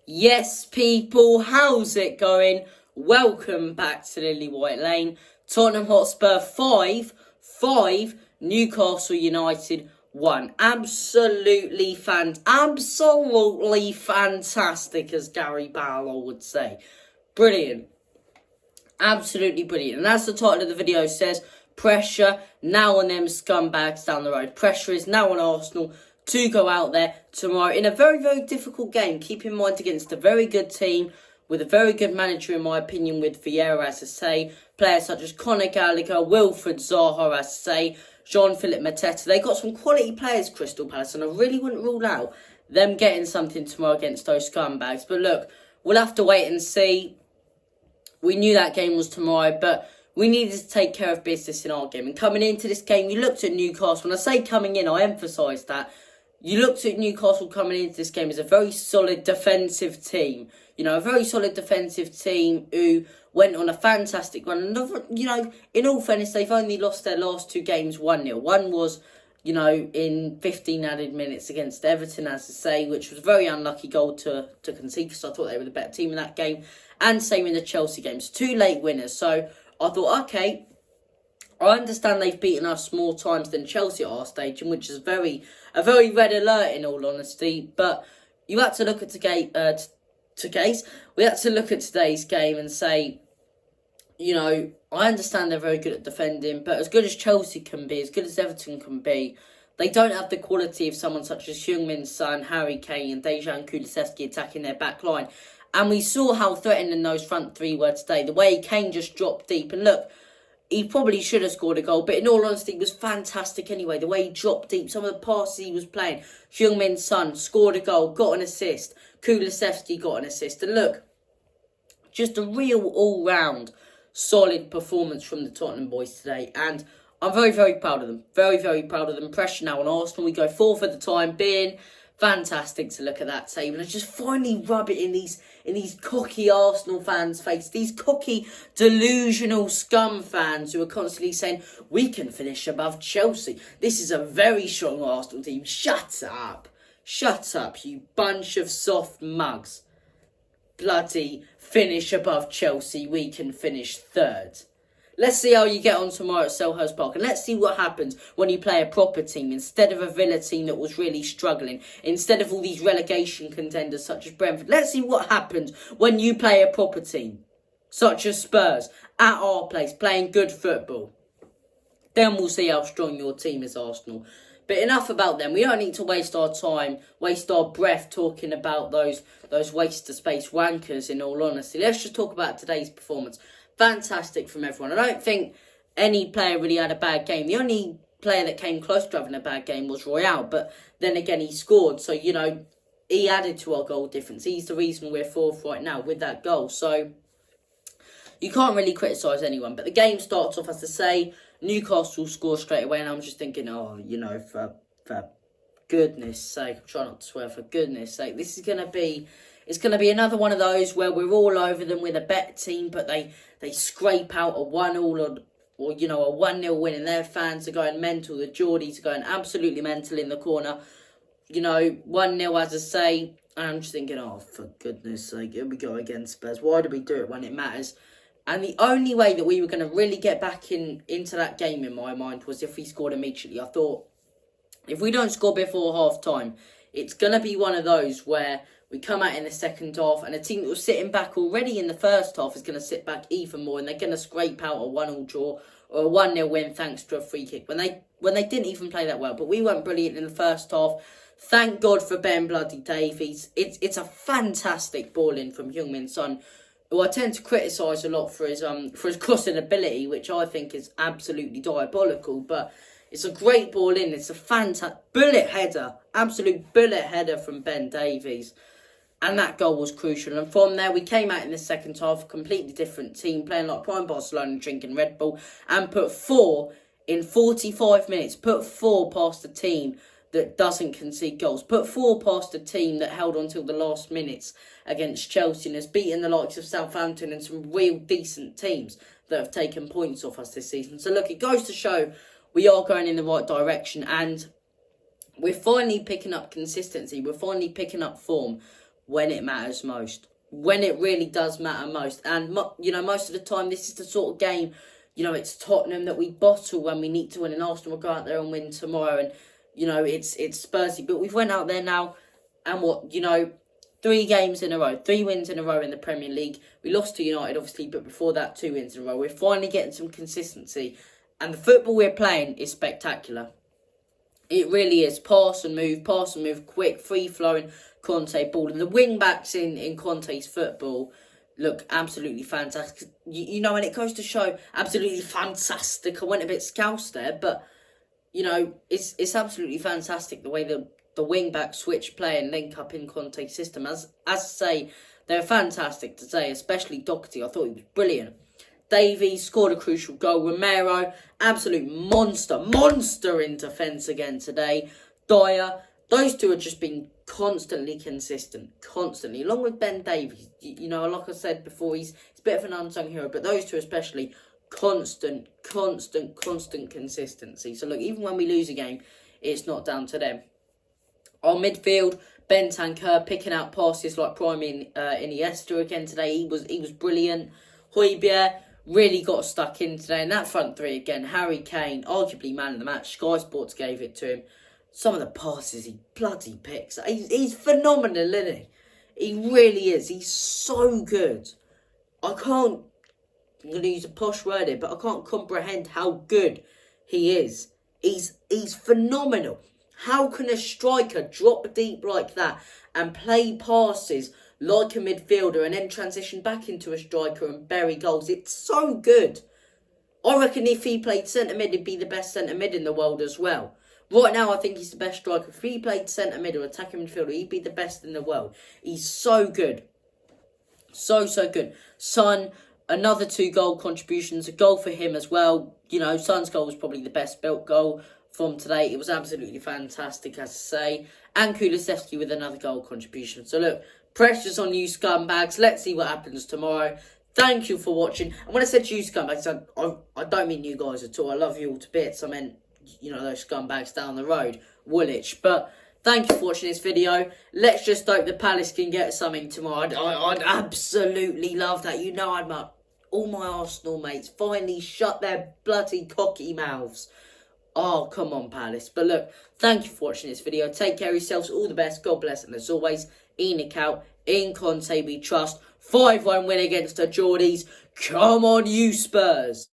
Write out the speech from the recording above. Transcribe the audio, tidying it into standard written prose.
Yes, people, how's it going? Welcome back to Lilywhite Lane. Tottenham Hotspur 5, Newcastle United 1. Absolutely fantastic, as Gary Barlow would say. Brilliant. Absolutely brilliant. And as the title of the video says, pressure now on them scumbags down the road. Pressure is now on Arsenal to go out there tomorrow in a very, very difficult game. Keep in mind, against a very good team with a very good manager, in my opinion, with vieras, as I say. Players such as Conor Gallagher, Wilfried Zaha, as I say, Jean-Philippe Mateta. They got some quality players, Crystal Palace, and I really wouldn't rule out them getting something tomorrow against those scumbags. But look, we'll have to wait and see. We knew that game was tomorrow, but we needed to take care of business in our game. And coming into this game, you looked at Newcastle. When I say coming in, I emphasise that. You looked at Newcastle coming into this game as a very solid defensive team. You know, a very solid defensive team who went on a fantastic run. And, you know, in all fairness, they've only lost their last two games 1-0. One was, you know, in 15 added minutes against Everton, as I say, which was a very unlucky goal to concede, because I thought they were the better team in that game. And same in the Chelsea games. Two late winners. So I thought, okay, I understand they've beaten us more times than Chelsea at our stadium, which is a very red alert, in all honesty. But you had to look at we had to look at today's game and say, you know, I understand they're very good at defending, but as good as Chelsea can be, as good as Everton can be, they don't have the quality of someone such as Heung-min Son, Harry Kane and Dejan Kulusevski attacking their back line. And we saw how threatening those front three were today. The way Kane just dropped deep. And look, he probably should have scored a goal, but in all honesty, it was fantastic anyway. The way he dropped deep, some of the passes he was playing. Heung-min Son scored a goal, got an assist. Kulusevski got an assist. And look, just a real all-round solid performance from the Tottenham boys today. And I'm very, very proud of them. Very, very proud of them. Pressure now on Arsenal. We go 4 for the time being. Fantastic to look at that table and just finally rub it in these cocky Arsenal fans' face. These cocky, delusional scum fans who are constantly saying, we can finish above Chelsea. This is a very strong Arsenal team. Shut up. Shut up, you bunch of soft mugs. Bloody finish above Chelsea. We can finish third. Let's see how you get on tomorrow at Selhurst Park. And let's see what happens when you play a proper team instead of a Villa team that was really struggling. Instead of all these relegation contenders such as Brentford. Let's see what happens when you play a proper team such as Spurs at our place, playing good football. Then we'll see how strong your team is, Arsenal. But enough about them. We don't need to waste our time, waste our breath talking about those waste of space wankers, in all honesty. Let's just talk about today's performance. Fantastic from everyone. I don't think any player really had a bad game. The only player that came close to having a bad game was Royale. But then again, he scored. So, you know, he added to our goal difference. He's the reason we're fourth right now with that goal. So, you can't really criticise anyone. But the game starts off, as I say, Newcastle score straight away. And I'm just thinking, oh, you know, for goodness sake. I'm trying not to swear, for goodness sake. This is going to be... It's going to be another one of those where we're all over them with a better team, but they scrape out a 1-1 or you know, a 1-0 win, and their fans are going mental. The Geordies are going absolutely mental in the corner. You know, 1-0, as I say, and I'm just thinking, oh, for goodness sake, here we go against Spurs. Why do we do it when it matters? And the only way that we were going to really get back into that game, in my mind, was if we scored immediately. I thought, if we don't score before half-time, it's going to be one of those where we come out in the second half and a team that was sitting back already in the first half is going to sit back even more, and they're going to scrape out a 1-1 draw or a 1-0 win thanks to a free kick when they didn't even play that well. But we weren't brilliant in the first half. Thank God for Ben bloody Davies. It's a fantastic ball in from Heung-min Son, who I tend to criticise a lot for his crossing ability, which I think is absolutely diabolical, but it's a great ball in. It's a fantastic bullet header, absolute bullet header from Ben Davies. And that goal was crucial. And from there, we came out in the second half, a completely different team, playing like prime Barcelona, drinking Red Bull, and put 4 in 45 minutes. Put 4 past a team that doesn't concede goals. Put 4 past a team that held on till the last minutes against Chelsea and has beaten the likes of Southampton and some real decent teams that have taken points off us this season. So look, it goes to show we are going in the right direction, and we're finally picking up consistency. We're finally picking up form. when it matters most. When it really does matter most. And, most of the time, this is the sort of game, it's Tottenham that we bottle when we need to win. And Arsenal will go out there and win tomorrow. And, it's Spursy. But we've went out there now and 3 games in a row. 3 wins in a row in the Premier League. We lost to United, obviously, but before that, 2 wins in a row. We're finally getting some consistency. And the football we're playing is spectacular. It really is. Pass and move, quick, free-flowing Conte ball. And the wing-backs in Conte's football look absolutely fantastic. And it goes to show absolutely fantastic. I went a bit scouse there, but, it's absolutely fantastic the way the wing-back switch play and link up in Conte's system. As I say, they're fantastic today, especially Doherty. I thought he was brilliant. Davies scored a crucial goal. Romero, absolute monster in defence again today. Dyer, those two have just been constantly consistent, along with Ben Davies. Like I said before, he's a bit of an unsung hero, but those two especially, constant consistency. So look, even when we lose a game, it's not down to them. Our midfield, Bentancur picking out passes like prime Iniesta again today. He was brilliant. Højbjerg really got stuck in today. And that front 3 again, Harry Kane, arguably man of the match. Sky Sports gave it to him. Some of the passes he bloody picks. He's phenomenal, isn't he? He really is. He's so good. I'm going to use a posh word here, but I can't comprehend how good he is. He's phenomenal. How can a striker drop deep like that and play passes like a midfielder and then transition back into a striker and bury goals? It's so good. I reckon if he played centre-mid, he'd be the best centre-mid in the world as well. Right now, I think he's the best striker. If he played centre-mid or attacking midfielder, he'd be the best in the world. He's so good. So good. Son, another 2 goal contributions. A goal for him as well. Son's goal was probably the best built goal from today. It was absolutely fantastic, as I say. And Kulusevski with another goal contribution. So look, pressure's on you scumbags. Let's see what happens tomorrow. Thank you for watching. And when I said you scumbags, I don't mean you guys at all. I love you all to bits. I meant, those scumbags down the road. Woolwich. But thank you for watching this video. Let's just hope the Palace can get something tomorrow. I'd absolutely love that. I'd all my Arsenal mates finally shut their bloody cocky mouths. Oh, come on, Palace. But look, thank you for watching this video. Take care of yourselves. All the best. God bless. And as always, Enoch out. In Conte we trust. 5-1 win against the Geordies. Come on, you Spurs.